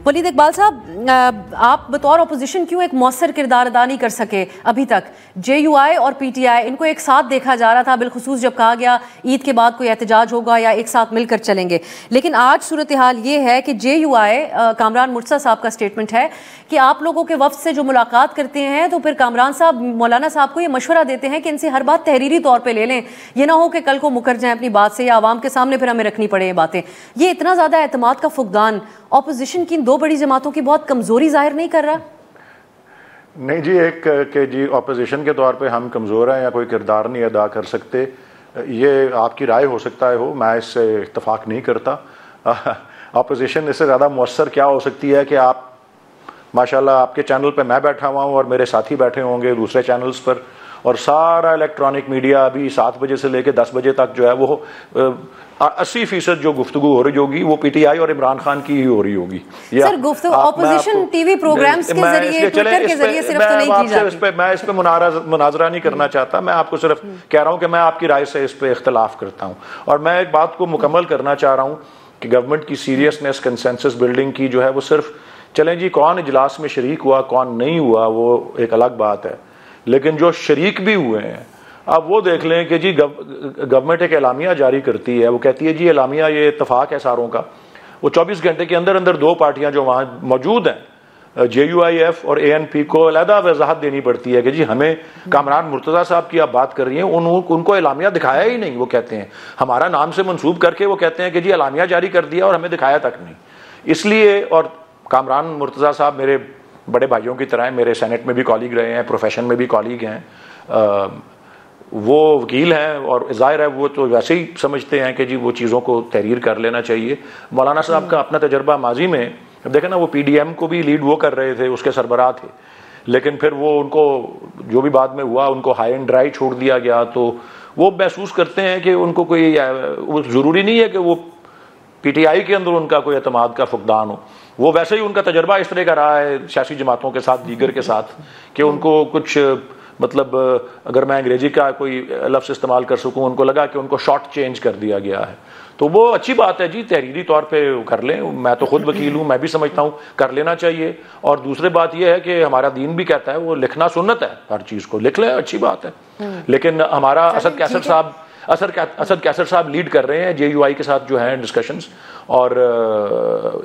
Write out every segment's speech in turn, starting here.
ولید اقبال صاحب، آپ بطور اپوزیشن کیوں ایک مؤثر کردار ادا نہیں کر سکے ابھی تک؟ جے یو آئی اور پی ٹی آئی ان کو ایک ساتھ دیکھا جا رہا تھا، بالخصوص جب کہا گیا عید کے بعد کوئی احتجاج ہوگا یا ایک ساتھ مل کر چلیں گے، لیکن آج صورتحال یہ ہے کہ جے یو آئی، کامران مرتضیٰ صاحب کا اسٹیٹمنٹ ہے کہ آپ لوگوں کے وفد سے جو ملاقات کرتے ہیں تو پھر کامران صاحب مولانا صاحب کو یہ مشورہ دیتے ہیں کہ ان سے ہر بات تحریری طور پہ لے لیں، یہ نہ ہو کہ کل کو مکر جائیں اپنی بات سے یا عوام کے سامنے پھر ہمیں رکھنی پڑے یہ باتیں۔ یہ اتنا زیادہ اعتماد کا فقدان اپوزیشن کی ان دو بڑی جماعتوں کی بہت کمزوری ظاہر نہیں کر رہا؟ نہیں جی، ایک کہ جی اپوزیشن کے طور پہ ہم کمزور ہیں یا کوئی کردار نہیں ادا کر سکتے، یہ آپ کی رائے ہو سکتا ہے ہو، میں اس سے اتفاق نہیں کرتا۔ اپوزیشن اس سے زیادہ مؤثر کیا ہو سکتی ہے کہ آپ ماشاءاللہ آپ کے چینل پہ میں بیٹھا ہوا ہوں اور میرے ساتھی بیٹھے ہوں گے دوسرے چینلز پر، اور سارا الیکٹرانک میڈیا ابھی 7 بجے سے لے کے 10 بجے تک جو ہے وہ 80% جو گفتگو ہو رہی ہوگی وہ پی ٹی آئی اور عمران خان کی ہی ہو رہی ہوگی۔ سر گفتگو اپوزیشن ٹی وی پروگرامز کے ذریعے، ٹویٹر کے ذریعے صرف تو نہیں کی جاتی۔ میں اس پہ مناظرہ نہیں کرنا چاہتا، میں آپ کو صرف کہہ رہا ہوں کہ میں آپ کی رائے سے اس پہ اختلاف کرتا ہوں، اور میں ایک بات کو مکمل کرنا چاہ رہا ہوں کہ گورنمنٹ کی سیریسنس کنسنسس بلڈنگ کی جو ہے وہ صرف چلیں جی کون اجلاس میں شریک ہوا کون نہیں ہوا وہ ایک الگ بات ہے، لیکن جو شریک بھی ہوئے ہیں اب وہ دیکھ لیں کہ جی گورنمنٹ ایک اعلامیہ جاری کرتی ہے، وہ کہتی ہے جی اعلامیہ یہ اتفاق ہے ساروں کا، وہ 24 گھنٹے کے اندر اندر 2 پارٹیاں جو وہاں موجود ہیں جے یو آئی ایف اور اے این پی کو علیحدہ وضاحت دینی پڑتی ہے کہ جی ہمیں کامران مرتضیٰ صاحب کی آپ بات کر رہی ہیں، ان کو اعلامیہ دکھایا ہی نہیں، وہ کہتے ہیں ہمارا نام سے منسوب کر کے وہ کہتے ہیں کہ جی اعلامیہ جاری کر دیا اور ہمیں دکھایا تک نہیں۔ اس لیے، اور کامران مرتضیٰ صاحب میرے بڑے بھائیوں کی طرح ہیں، میرے سینٹ میں بھی کالیگ رہے ہیں، پروفیشن میں بھی کالیگ ہیں، وہ وکیل ہیں، اور ظاہر ہے وہ تو ویسے ہی سمجھتے ہیں کہ جی وہ چیزوں کو تحریر کر لینا چاہیے۔ مولانا صاحب کا اپنا تجربہ ماضی میں دیکھیں نا، وہ پی ڈی ایم کو بھی لیڈ وہ کر رہے تھے، اس کے سربراہ تھے، لیکن پھر وہ ان کو جو بھی بعد میں ہوا ان کو ہائی اینڈ ڈرائی چھوڑ دیا گیا، تو وہ محسوس کرتے ہیں کہ ان کو کوئی ضروری نہیں ہے کہ وہ پی ٹی آئی کے اندر ان کا کوئی اعتماد کا فقدان ہو، وہ ویسے ہی ان کا تجربہ اس طرح کا رہا ہے سیاسی جماعتوں کے ساتھ، دیگر کے ساتھ، کہ ان کو کچھ مطلب اگر میں انگریزی کا کوئی لفظ استعمال کر سکوں، ان کو لگا کہ ان کو شارٹ چینج کر دیا گیا ہے۔ تو وہ اچھی بات ہے جی، تحریری طور پہ کر لیں، میں تو خود وکیل ہوں، میں بھی سمجھتا ہوں کر لینا چاہیے، اور دوسری بات یہ ہے کہ ہمارا دین بھی کہتا ہے وہ لکھنا سنت ہے، ہر چیز کو لکھ لیں، اچھی بات ہے، لیکن ہمارا اسد کیسر صاحب لیڈ کر رہے ہیں جے یو آئی کے ساتھ جو ہیں ڈسکشنز، اور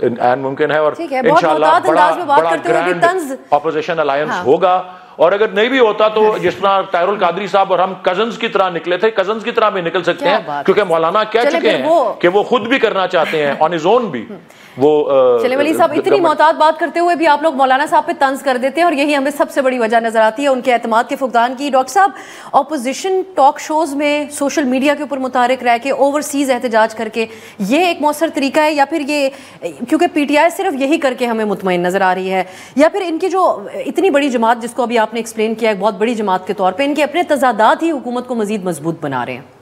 این ممکن ہے، اور انشاءاللہ بڑا گرینڈ اپوزیشن الائنس ہوگا، اور اگر نہیں بھی ہوتا تو جس طرح طاہر القادری صاحب اور ہم کزنز کی طرح نکلے تھے، کزنز کی طرح بھی نکل سکتے ہیں، کیونکہ مولانا کہہ چکے ہیں کہ وہ خود بھی کرنا چاہتے ہیں آن ہز اون بھی۔ وہ چلے ولی صاحب، اتنی محتاط بات کرتے ہوئے بھی آپ لوگ مولانا صاحب پہ طنز کر دیتے ہیں، اور یہی ہمیں سب سے بڑی وجہ نظر آتی ہے ان کے اعتماد کے فقدان کی۔ ڈاکٹر صاحب، اپوزیشن ٹاک شوز میں سوشل میڈیا کے اوپر متحرک رہ کے اوورسیز احتجاج کر کے یہ ایک مؤثر طریقہ ہے، یا پھر یہ کیونکہ پی ٹی آئی صرف یہی کر کے ہمیں مطمئن نظر آ رہی ہے، یا پھر ان کی جو اتنی بڑی جماعت جس کو ابھی آپ نے ایکسپلین کیا ایک بہت بڑی جماعت کے طور پہ، ان کے اپنے تضادات ہی حکومت کو مزید مضبوط بنا رہے ہیں؟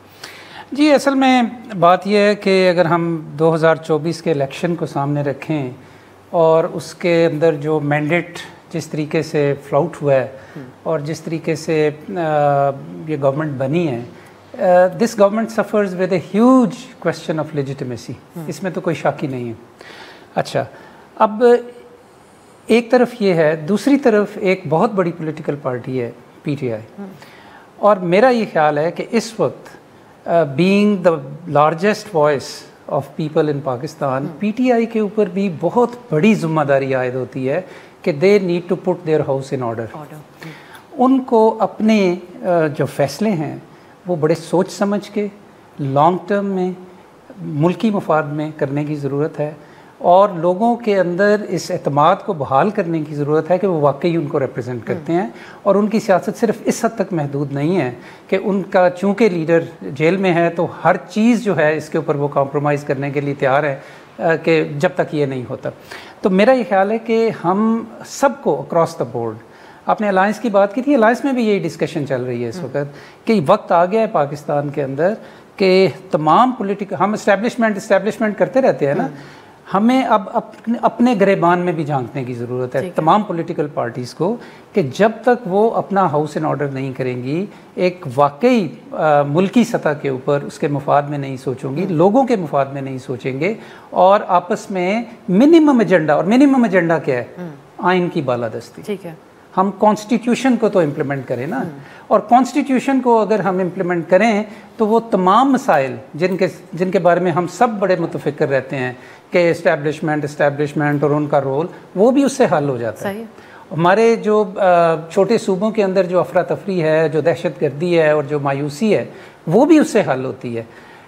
جی اصل میں بات یہ ہے کہ اگر ہم 2024 کے الیکشن کو سامنے رکھیں اور اس کے اندر جو مینڈیٹ جس طریقے سے فلاؤٹ ہوا ہے اور جس طریقے سے یہ گورنمنٹ بنی ہے، this government suffers with a huge question of legitimacy, اس میں تو کوئی شک ہی نہیں ہے۔ اچھا، اب ایک طرف یہ ہے، دوسری طرف ایک بہت بڑی پولیٹیکل پارٹی ہے پی ٹی آئی، اور میرا یہ خیال ہے کہ اس وقت being the largest voice of people in Pakistan، P T I کے اوپر بھی بہت بڑی ذمہ داری عائد ہوتی ہے کہ they need to put their house in order۔ ان کو اپنے جو فیصلے ہیں وہ بڑے سوچ سمجھ کے لانگ ٹرم میں ملکی مفاد میں کرنے کی ضرورت ہے، اور لوگوں کے اندر اس اعتماد کو بحال کرنے کی ضرورت ہے کہ وہ واقعی ان کو ریپرزینٹ کرتے ہیں، اور ان کی سیاست صرف اس حد تک محدود نہیں ہے کہ ان کا چونکہ لیڈر جیل میں ہے تو ہر چیز جو ہے اس کے اوپر وہ کمپرومائز کرنے کے لیے تیار ہے کہ جب تک یہ نہیں ہوتا۔ تو میرا یہ خیال ہے کہ ہم سب کو اکراس دا بورڈ، آپ نے الائنس کی بات کی تھی، الائنس میں بھی یہی ڈسکشن چل رہی ہے اس وقت کہ وقت آ گیا ہے پاکستان کے اندر کہ تمام پولیٹیکل، ہم اسٹیبلشمنٹ کرتے رہتے ہیں نا، ہمیں اب اپنے گریبان میں بھی جھانکنے کی ضرورت ہے تمام پولیٹیکل پارٹیز کو، کہ جب تک وہ اپنا ہاؤس ان آرڈر نہیں کریں گی، ایک واقعی ملکی سطح کے اوپر اس کے مفاد میں نہیں سوچوں گی، لوگوں کے مفاد میں نہیں سوچیں گے، اور آپس میں منیمم ایجنڈا، اور منیمم ایجنڈا کیا ہے؟ آئین کی بالادستی. ٹھیک ہے، ہم کانسٹیٹیوشن کو تو امپلیمنٹ کریں نا، اور کانسٹیٹیوشن کو اگر ہم امپلیمنٹ کریں تو وہ تمام مسائل جن کے بارے میں ہم سب بڑے متفکر رہتے ہیں کہ اسٹیبلشمنٹ اور ان کا رول، وہ بھی اس سے حل ہو جاتا ہے. ہمارے جو چھوٹے صوبوں کے اندر جو افراتفری ہے، جو دہشت گردی ہے اور جو مایوسی ہے، وہ بھی اس سے حل ہوتی ہے،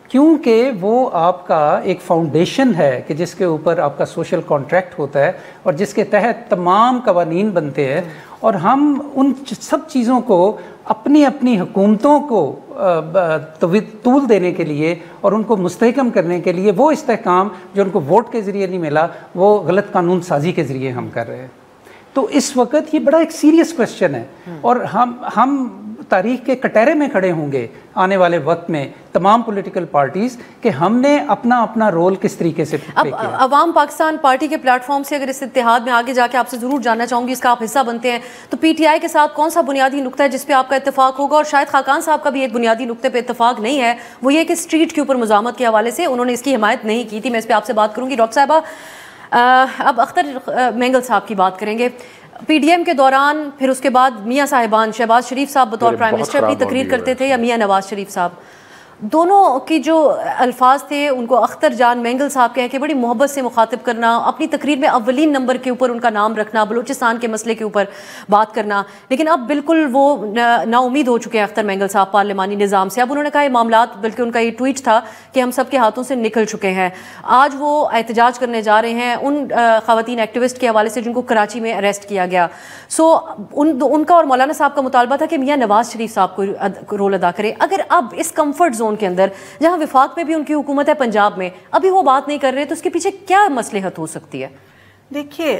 کیونکہ وہ آپ کا ایک فاؤنڈیشن ہے کہ جس کے اوپر آپ کا سوشل کانٹریکٹ ہوتا ہے اور جس کے تحت تمام قوانین بنتے ہیں. اور ہم ان سب چیزوں کو اپنی حکومتوں کو طول دینے کے لیے اور ان کو مستحکم کرنے کے لیے وہ استحکام جو ان کو ووٹ کے ذریعے نہیں ملا، وہ غلط قانون سازی کے ذریعے ہم کر رہے ہیں. تو اس وقت یہ بڑا ایک سیریس کویسچن ہے، اور ہم تاریخ کے کٹہرے میں کھڑے ہوں گے آنے والے وقت میں تمام پولیٹیکل پارٹیز کہ ہم نے اپنا رول کس طریقے سے اب عوام پاکستان پارٹی کے پلیٹ فارم سے اگر اس اتحاد میں آگے جا کے آپ سے ضرور جاننا چاہوں گی، اس کا آپ حصہ بنتے ہیں، تو پی ٹی آئی کے ساتھ کون سا بنیادی نقطہ ہے جس پہ آپ کا اتفاق ہوگا؟ اور شاید خاقان صاحب کا بھی ایک بنیادی نقطے پہ اتفاق نہیں ہے، وہ یہ کہ اسٹریٹ کے اوپر مزاحمت کے حوالے سے انہوں نے اس کی حمایت نہیں کی تھی. میں اس پہ آپ سے بات کروں گی. ڈاکٹر صاحبہ، اب اختر مینگل صاحب کی بات کریں گے. پی ڈی ایم کے دوران پھر اس کے بعد میاں صاحبان، شہباز شریف صاحب بطور پرائم منسٹر اپنی تقریر کرتے تھے، یا میاں نواز شریف صاحب، دونوں کی جو الفاظ تھے ان کو اختر جان مینگل صاحب کہہ کے بڑی محبت سے مخاطب کرنا، اپنی تقریر میں اولین نمبر کے اوپر ان کا نام رکھنا، بلوچستان کے مسئلے کے اوپر بات کرنا. لیکن اب بالکل وہ نا امید ہو چکے ہیں اختر مینگل صاحب پارلیمانی نظام سے. اب انہوں نے کہا یہ معاملات، بلکہ ان کا یہ ٹویٹ تھا کہ ہم سب کے ہاتھوں سے نکل چکے ہیں. آج وہ احتجاج کرنے جا رہے ہیں ان خواتین ایکٹیوسٹ کے حوالے سے جن کو کراچی میں اریسٹ کیا گیا. سو ان کا اور مولانا صاحب کا مطالبہ تھا کہ میاں نواز شریف صاحب کو رول ادا کرے. اگر اب اس کمفرٹ زون کے اندر جہاں وفاق میں بھی ان کی حکومت ہے پنجاب میں، ابھی وہ بات نہیں کر رہے، تو اس کے پیچھے کیا مصلحت ہو سکتی ہے؟ دیکھیے،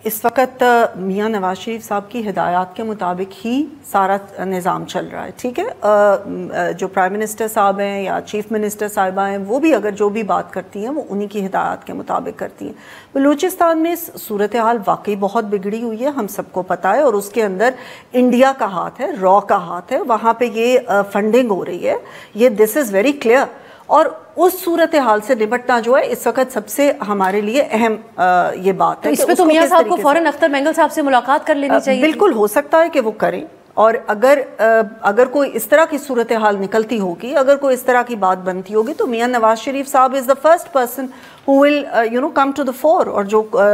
اس وقت میاں نواز شریف صاحب کی ہدایات کے مطابق ہی سارا نظام چل رہا ہے. ٹھیک ہے، جو پرائم منسٹر صاحب ہیں یا چیف منسٹر صاحبہ ہیں، وہ بھی اگر جو بھی بات کرتی ہیں وہ انہی کی ہدایات کے مطابق کرتی ہیں. بلوچستان میں صورتحال واقعی بہت بگڑی ہوئی ہے، ہم سب کو پتہ ہے، اور اس کے اندر انڈیا کا ہاتھ ہے، را کا ہاتھ ہے. وہاں پہ یہ فنڈنگ ہو رہی ہے، یہ دس از ویری کلیئر. اور اس صورتحال سے نمٹنا جو ہے اس وقت سب سے ہمارے لیے اہم یہ بات ہے. اس پہ تو میاں صاحب کو فوراً اختر مینگل صاحب سے ملاقات کر لینی چاہیے. بالکل ہو سکتا ہے کہ وہ کریں، اور اگر کوئی اس طرح کی صورتحال نکلتی ہوگی، اگر کوئی اس طرح کی بات بنتی ہوگی، تو میاں نواز شریف صاحب is the first person who will come to the fore. اور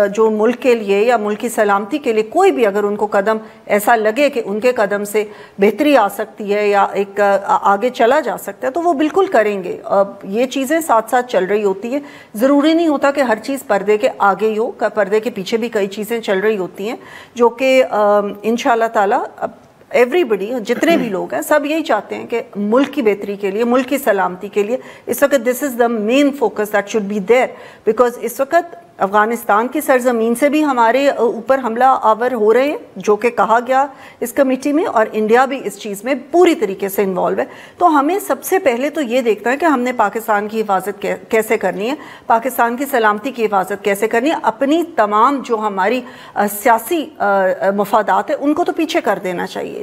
جو ملک کے لیے یا ملک کی سلامتی کے لیے کوئی بھی اگر ان کو قدم ایسا لگے کہ ان کے قدم سے بہتری آ سکتی ہے یا ایک آگے چلا جا سکتا ہے، تو وہ بالکل کریں گے. یہ چیزیں ساتھ ساتھ چل رہی ہوتی ہیں. ضروری نہیں ہوتا کہ ہر چیز پردے کے آگے ہی ہو، پردے کے پیچھے بھی کئی چیزیں چل رہی ہوتی ہیں جو کہ انشاءاللہ تعالی ایوری بڈی، جتنے بھی لوگ ہیں، سب یہی چاہتے ہیں کہ ملک کی بہتری کے لیے، ملک کی سلامتی کے لیے اس وقت this is the main focus that should be there. Because اس وقت افغانستان کی سرزمین سے بھی ہمارے اوپر حملہ آور ہو رہے ہیں، جو کہ کہا گیا اس کمیٹی میں، اور انڈیا بھی اس چیز میں پوری طریقے سے انوالو ہے. تو ہمیں سب سے پہلے تو یہ دیکھنا ہے کہ ہم نے پاکستان کی حفاظت کیسے کرنی ہے، پاکستان کی سلامتی کی حفاظت کیسے کرنی ہے. اپنی تمام جو ہماری سیاسی مفادات ہیں ان کو تو پیچھے کر دینا چاہیے.